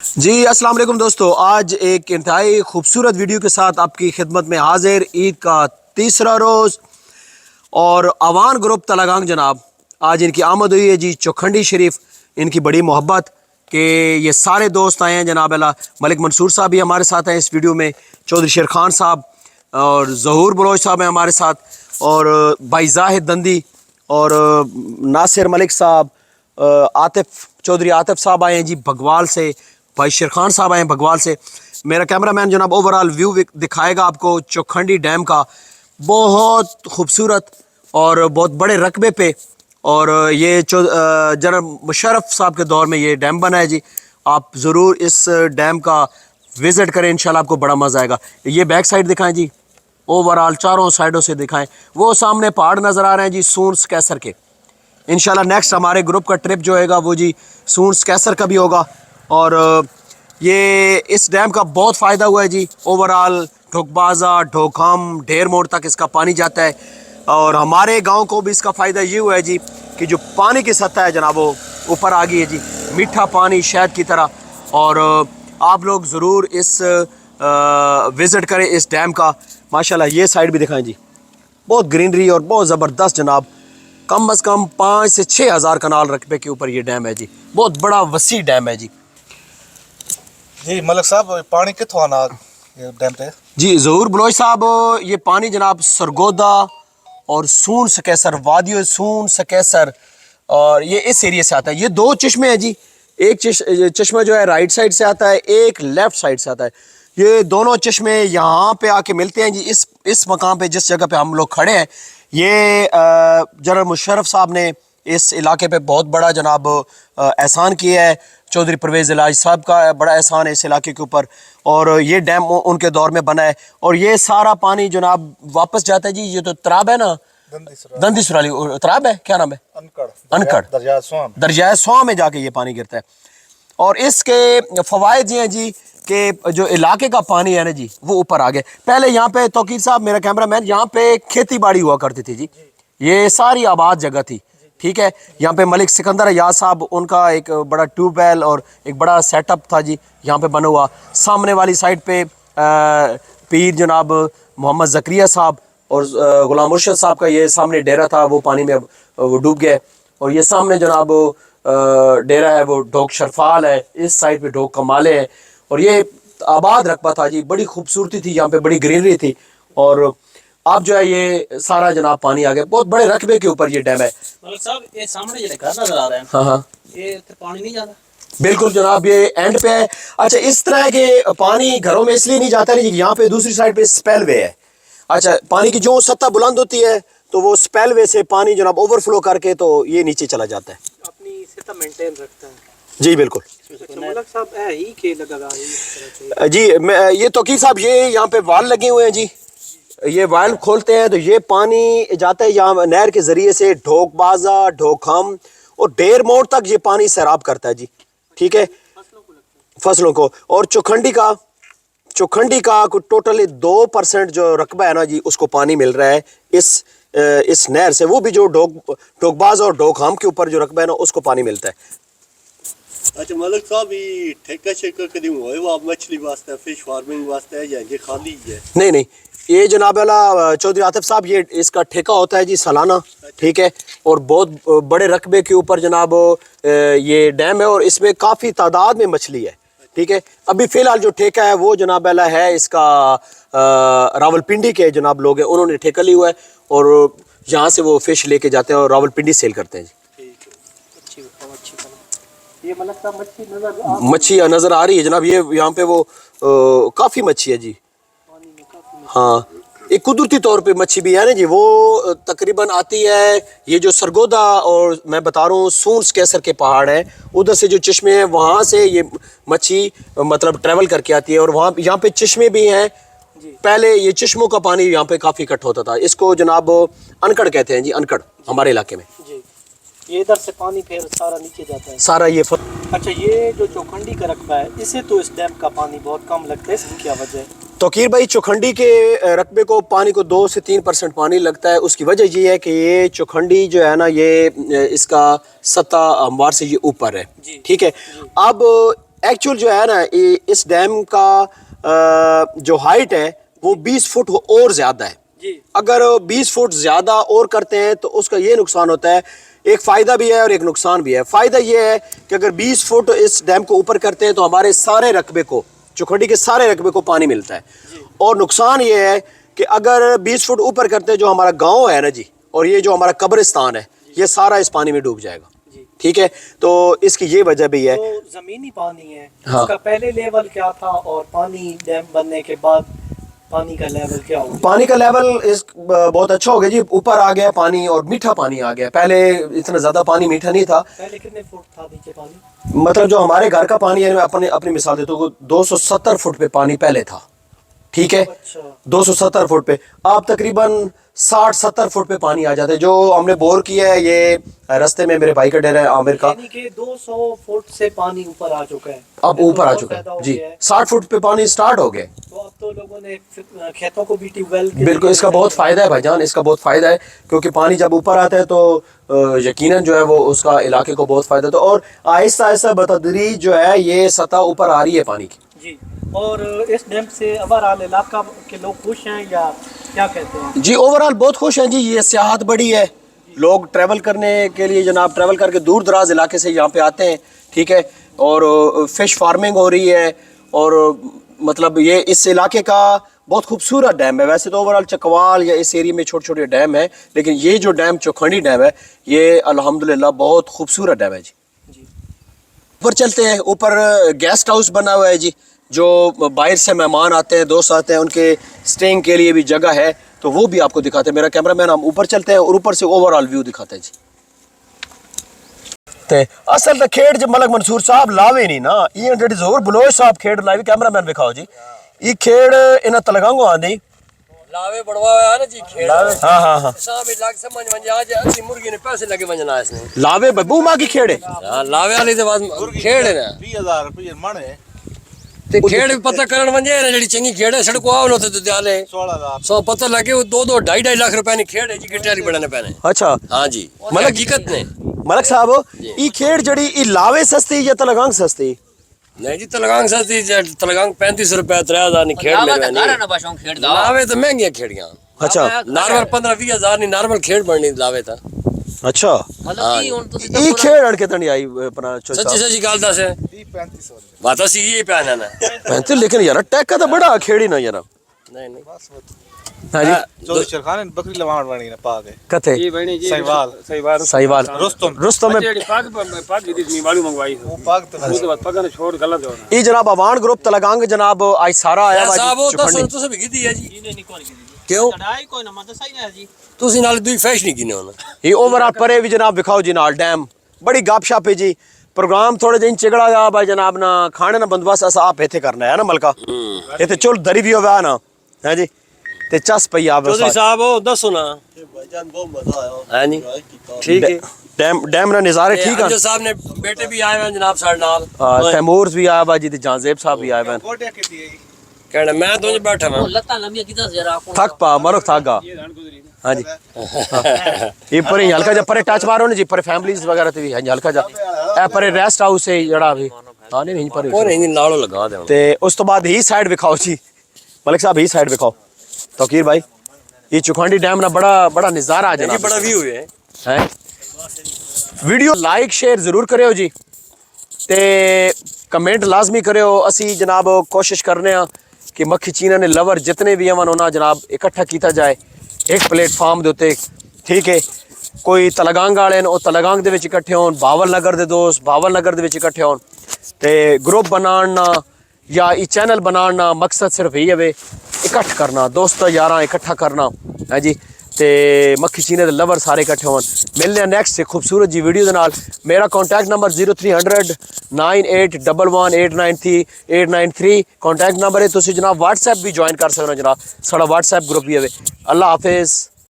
जी अस्सलाम वालेकुम दोस्तों, आज एक इंतहाई खूबसूरत वीडियो के साथ आपकी खिदमत में हाजिर। ईद का तीसरा रोज़ और अवान ग्रुप तलागांग जनाब, आज इनकी आमद हुई है जी चौखंडी शरीफ। इनकी बड़ी मोहब्बत कि ये सारे दोस्त आए हैं। जनाब अला मलिक मंसूर साहब भी हमारे साथ हैं इस वीडियो में, चौधरी शेर खान साहब और ज़हूर बलोच साहब हैं हमारे साथ, और भाई जाहिद दंदी और नासिर मलिक साहब, आतिफ चौधरी आतिफ साहब आए हैं जी भगवाल से, भाई शेर खान साहब आए हैं भगवाल से। मेरा कैमरामैन जनाब ओवरऑल व्यू दिखाएगा आपको चौखंडी डैम का, बहुत खूबसूरत और बहुत बड़े रकबे पे। और ये जनरल मुशर्रफ साहब के दौर में ये डैम बना है जी। आप ज़रूर इस डैम का विज़िट करें, इंशाल्लाह आपको बड़ा मज़ा आएगा। ये बैक साइड दिखाएं जी, ओवरऑल चारों साइडों से दिखाएं। वो सामने पहाड़ नज़र आ रहे हैं जी सूंस कैसर के। इंशाल्लाह नेक्स्ट हमारे ग्रुप का ट्रिप जो होगा वो जी सूंस कैसर का भी होगा। और ये इस डैम का बहुत फ़ायदा हुआ है जी। ओवरऑल ढोकबाजा ढोकम ढेर मोड़ तक इसका पानी जाता है, और हमारे गांव को भी इसका फ़ायदा ये हुआ है जी कि जो पानी की सतह है जनाब वो ऊपर आ गई है जी, मीठा पानी शहद की तरह। और आप लोग ज़रूर इस विज़िट करें इस डैम का। माशाल्लाह ये साइड भी दिखाएं जी, बहुत ग्रीनरी और बहुत ज़बरदस्त जनाब। कम अज़ कम 5 से 6 हज़ार कनाल रकबे के ऊपर ये डैम है जी, बहुत बड़ा वसी डैम है जी। जी मलिक साहब, पानी कितों आना ये डैम पे? जी ज़हूर बलोच साहब, ये पानी जनाब सरगोदा और सून सकैसर, वादियो सून सकैसर, और ये इस एरिया से आता है। ये दो चश्मे हैं जी, एक चश्मा जो है राइट साइड से आता है, एक लेफ़्ट साइड से आता है। ये दोनों चश्मे यहाँ पे आके मिलते हैं जी, इस मकाम पे जिस जगह पे हम लोग खड़े हैं। ये जनरल मुशर्रफ साहब ने इस इलाके पे बहुत बड़ा जनाब एहसान किया है। चौधरी परवेज़ इलाज साहब का बड़ा एहसान है इस इलाके के ऊपर, और ये डैम उनके दौर में बना है। और ये सारा पानी जनाब वापस जाता है जी। ये तो तराब है ना, दंदी सुराली तराब है, क्या नाम है? अनकड़ दरिया स्वां में जाके ये पानी गिरता है। और इसके फ़वाइद ये हैं जी कि जो इलाके का पानी है ना जी वो ऊपर आ गया। पहले यहाँ पे तौकीर साहब मेरा कैमरामैन, यहाँ पे खेती बाड़ी हुआ करती थी जी, ये सारी आबाद जगह थी, ठीक है। यहाँ पे मलिक सिकंदर अयाज साहब, उनका एक बड़ा ट्यूबवेल और एक बड़ा सेटअप था जी यहाँ पे बना हुआ। सामने वाली साइड पे पीर जनाब मोहम्मद ज़करिया साहब और गुलाम मुर्शद साहब का ये सामने डेरा था, वो पानी में वो डूब गया। और ये सामने जनाब डेरा है वो ढोक शरफाल है, इस साइड पे ढोक कमाले है। और ये आबाद रकबा था जी, बड़ी खूबसूरती थी यहाँ पे, बड़ी ग्रीनरी थी। और अब जो है ये सारा जनाब पानी आ गया, बहुत बड़े रकबे के ऊपर ये डैम है। मलिक साहब, ये सामने जो घर नजर आ रहे हैं, हाँ हाँ ये पानी नहीं जाता? बिल्कुल जनाब, ये एंड पे है। अच्छा, इस तरह के पानी घरों में इसलिए नहीं जाता नहीं, यहाँ पे दूसरी साइड पे स्पेलवे है। अच्छा, पानी की जो सतह बुलंद होती है तो वो स्पेलवे से पानी जनाब ओवरफ्लो करके तो ये नीचे चला जाता है, अपनी सतह मेंटेन रखता है जी बिल्कुल। मलिक साहब है ही के लगा जी ये तौकीर साहब, ये यहाँ पे वाल लगे हुए हैं जी। ये वाल खोलते हैं तो ये पानी जाता है यहाँ नहर के जरिए से ढोकबाजा ढोकम और ढेर मोड़ तक ये पानी सैराब करता है जी, ठीक है, फसलों को। और चौखंडी का कुछ टोटली 2% जो रकबा है ना जी, उसको पानी मिल रहा है इस नहर से। वो भी जो ढोकबाज और ढोकम के ऊपर जो रकबा है ना उसको पानी मिलता है। अच्छा मलिक साहब, ये ठेका शेका कदी हुआ वो आप मछली वास्ते फिश फार्मिंग वास्ते है या ये खाली है? नहीं, ये जनाब अला चौधरी आतिफ साहब, ये इसका ठेका होता है जी सालाना, ठीक है। और बहुत बड़े रकबे के ऊपर जनाब ये डैम है और इसमें काफ़ी तादाद में मछली है, ठीक है। अभी फ़िलहाल जो ठेका है वो जनाब अला है इसका रावलपिंडी के जनाब लोग हैं, उन्होंने ठेका लिया हुआ है और यहाँ से वो फ़िश लेके जाते हैं और रावलपिंडी सेल करते हैं जी। ये मलिक साहब मच्छी नज़र आ रही है जनाब, ये यहाँ पे वो काफ़ी मच्छी है जी। हाँ, एक कुदरती तौर पे मच्छी भी है ना जी, वो तकरीबन आती है। ये जो सरगोदा और मैं बता रहा हूँ सूंस कैसर के पहाड़ हैं, उधर से जो चश्मे हैं वहाँ से ये मच्छी मतलब ट्रैवल करके आती है। और वहाँ यहाँ पे चश्मे भी हैं। पहले ये चश्मों का पानी यहाँ पे काफ़ी इकट्ठा होता था, इसको जनाब अनकड़ कहते हैं जी, अनकड़ हमारे इलाके में जी। ये इधर से पानी फिर सारा नीचे जाता है सारा ये अच्छा, ये जो चौखंडी का रकबा है इसे तो इस डैम का पानी बहुत कम लगता है, इसकी क्या वजह है? तौकीर भाई, चौखंडी के रकबे को पानी को 2 से 3% पानी लगता है। उसकी वजह ये है कि ये चौखंडी जो है ना, ये इसका सतह हमवार से ये ऊपर है, ठीक है। अब ایکچوئل جو ہے نا اس ڈیم کا جو ہائٹ ہے وہ 20 فٹ اور زیادہ ہے. جی اگر 20 فٹ زیادہ اور کرتے ہیں تو اس کا یہ نقصان ہوتا ہے, ایک فائدہ بھی ہے اور ایک نقصان بھی ہے. فائدہ یہ ہے کہ اگر 20 فٹ اس ڈیم کو اوپر کرتے ہیں تو ہمارے سارے رقبے کو, چوکھنڈی کے سارے رقبے کو پانی ملتا ہے. اور نقصان یہ ہے کہ اگر 20 فٹ اوپر کرتے ہیں جو ہمارا گاؤں ہے نا جی, اور یہ جو ہمارا قبرستان ہے, یہ سارا اس پانی میں ڈوب جائے گا. ٹھیک ہے, تو اس کی یہ وجہ بھی ہے. تو زمینی پانی ہے, ہاں. اس کا پہلے لیول کیا تھا اور پانی ڈیم بننے کے بعد پانی کا لیول کیا ہوگا؟ پانی کا لیول بہت اچھا ہو گیا جی, اوپر آ گیا پانی اور میٹھا پانی آ گیا. پہلے اتنا زیادہ پانی میٹھا نہیں تھا. پہلے کتنے فٹ تھا نیچے پانی؟ مطلب جو ہمارے گھر کا پانی ہے, میں اپنی مثال دیتا ہوں, 270 فٹ پہ پانی پہلے تھا. ٹھیک ہے, اچھا 270 فٹ پہ. آپ تقریباً 60-70 فٹ پہ پانی آ جاتا ہے. جو ہم نے بور کیا ہے یہ رستے میں میرے بھائی کا ڈیرا ہے عامر کا, یعنی کہ 200 فٹ سے پانی اوپر آ چکا ہے. اب اوپر آ چکا ہے جی. 60 فٹ پہ پانی سٹارٹ ہو گئے. تو اب تو لوگوں نے کھیتوں کو بھی ٹیوب ویل بالکل, اس کا بہت فائدہ ہے بھائی جان, اس کا بہت فائدہ ہے, کیونکہ پانی جب اوپر آتا ہے تو یقیناً جو ہے وہ اس کا علاقے کو بہت فائدہ ہے. اور آہستہ آہستہ بتدریج جو ہے یہ سطح اوپر آ رہی ہے پانی کی. جی. اور اس ڈیم سے اوورآل علاقہ کے لوگ خوش ہیں یا کیا کہتے ہیں؟ جی اوورآل بہت خوش ہیں جی. یہ سیاحت بڑی ہے, لوگ ٹریول کرنے کے لیے جناب ٹریول کر کے دور دراز علاقے سے یہاں پہ آتے ہیں. ٹھیک ہے, اور فش فارمنگ ہو رہی ہے, اور مطلب یہ اس علاقے کا بہت خوبصورت ڈیم ہے. ویسے تو اوورآل چکوال یا اس ایریے میں چھوٹے چھوٹے ڈیم ہیں, لیکن یہ جو ڈیم چوکھنڈی ڈیم ہے یہ الحمدللہ بہت خوبصورت ڈیم ہے جی. اوپر چلتے ہیں. اوپر گیسٹ ہاؤس بنا ہوا ہے جی, جو باہر سے مہمان آتے ہیں, دوست آتے ہیں, ان کے سٹینگ کے لیے بھی جگہ ہے, تو وہ بھی آپ کو دکھاتے ہیں. میرا کیمرہ مین, ہم اوپر چلتے ہیں اور اوپر سے اوورآل ویو دکھاتے ہیں جی. تے اصل تے کھیڑ جو ملک منصور صاحب لاوے نہیں نا, یہ جڑی زور بلوچ صاحب کھیڑ لاوی, کیمرہ مین دکھاؤ جی. یہ کھیڑ انہاں تلگانگو آندی لاوے بڑوا ہوا ہے نا جی کھیڑ. ہاں ہاں ہاں, صاحب لاگ سمجھ ونجا آج اسی مرغی نے پیسے لگے ونجنا اس نے. لاوے ببو ماں کی کھیڑ ہے. ہاں لاوے والی تے بعد کھیڑ ہے نا. 20000 روپے من ہے. تے کھیڑ پتہ کرن ونجے نا جڑی چنگی کھیڑ ہے سڑکو آو نو تے دیالے 16000 سو پتہ لگے وہ 2.5 لاکھ روپے نے کھیڑ ہے جی گٹاری بڑھنے پینے. اچھا ہاں جی مطلب حقیقت نے. ملک صاحب یہ کھیڑ جڑی یہ لاوے سستی یا تلگانگ سستی؟ نہیں جی تلگانگ سستی, تلگانگ 35 روپے 3000 نہیں کھیڑ میرے. لاوے تو مہنگی کھیڑیاں. اچھا نارمل 15-20 ہزار نہیں نارمل کھیڑ بڑھنی لاوے تا. اچھا, یہ کھیڑ اڑ کے تنی آئی اپنا سچی سچی گل دس ہے 3500 بات اسی یہ پیانا نا. پینتے, لیکن یار ٹیک کا تو بڑا کھیڑی نا یار. نہیں نہیں بس ہاں جی, چودھری شرخان نے بکری لوان بنی نا پا گئے. کتے سہیوال سہیوال رستم میں وہ پاک تو یہ جناب اوان گروپ تلگانگ جناب آج سارا آیا ہوا صاحب وہ جی دس چوکھنڈی. تسے بھی کیتی ہے جی کیوں تسی نال دوئی فیش نہیں کینے ہونا. یہ اوورآل پرے بھی جناب دکھاؤ جی نال ڈیم بڑی گپ شپ ہے جی. پروگرام تھوڑے جن چگڑا جا بھائی جناب نا کھانے نا بندوبست اسا آپ ایتھے کرنا ہے نا ملکا, ایتھے چل دری بھی ہویا نا ہاں جی, تے چس پئی آپ چودھری صاحب دسو نا. بھائی جان بہت مزہ آیا. ہاں جی ٹھیک ہے. ڈیم نا نظارے ٹھیک ہیں. جو صاحب نے بیٹے بھی آئے ہیں جناب ساڈے نال. تیمور بھی آیا ہوا جی, تے جانزیب صاحب بھی آئے ہوئے ہیں. کوٹیا کیتی ہے کہنا میں تو بیٹھا ہوں. تھک پا مرو تھک گا. ہاں جی یہ پرے ہلکا جا پرے ٹچ مارو نا جی, پرے فیملیز وغیرہ تے بھی ہاں جی ہلکا جا اے پرے ریسٹ ہاؤس ہے جڑا بھی. ہاں نہیں پرے وہ نہیں نالو لگا دے. تے اس تو بعد ہی سائڈ دکھاؤ جی ملک صاحب, ہی سائڈ دکھاؤ توقیر بھائی. یہ چوکھنڈی ڈیم نا بڑا نظارہ ہے جناب, بڑا ویو ہے. ہیں ویڈیو لائک شیئر ضرور کریو جی, تے کمنٹ لازمی کریو. اسی جناب کوشش کرنے ہاں کہ مکھی چینا نے لور جتنے بھی ہیں انہوں جناب اکٹھا کیتا جائے ایک پلیٹ فارم دے اوتے. ٹھیک ہے, کوئی تلگانگ والے نے وہ تلگانگ دے وچ اکٹھے ہون, باول نگر دے دوست باول نگر دے وچ اکٹھے ہون, تے گروپ بنانا یا یہ چینل بنانا مقصد صرف یہ ہے اکٹھ کرنا, دوست یاراں اکٹھا کرنا. ہاں جی, تے مکھی چینے دے لور سارے اکٹھے ہون. ملنے ہیں نیکسٹ خوبصورت جی ویڈیو دے نال. میرا کانٹیکٹ نمبر 0300 9811 893 کانٹیکٹ نمبر ہے. تسی جناب واٹس ایپ بھی جوائن کر سکتے ہو جناب, ساڑا واٹس ایپ گروپ بھی ہے. اللہ حافظ.